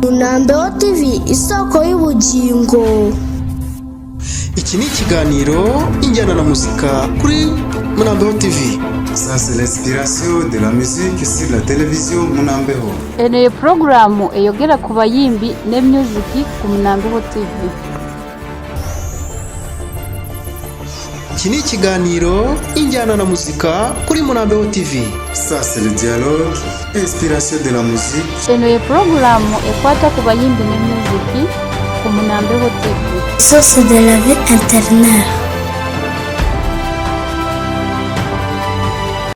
MUNAMBEHO TV isoko y'ubugingo. Iki ni ikiganiro injyana na muzika kuri MUNAMBEHO TV. Ça c'est l'inspiration de la musique sur la télévision MUNAMBEHO. Ene programu eyogera ku bayimbi ne music ku MUNAMBEHO TV. Iki ni ikiganiro injyana na muzika kuri MUNAMBEHO TV. Ça c'est le dialogue, inspiration de la musique. Ene programu ekwata ku bayimbi ne music ku MUNAMBEHO TV. Source de la vie intérieure.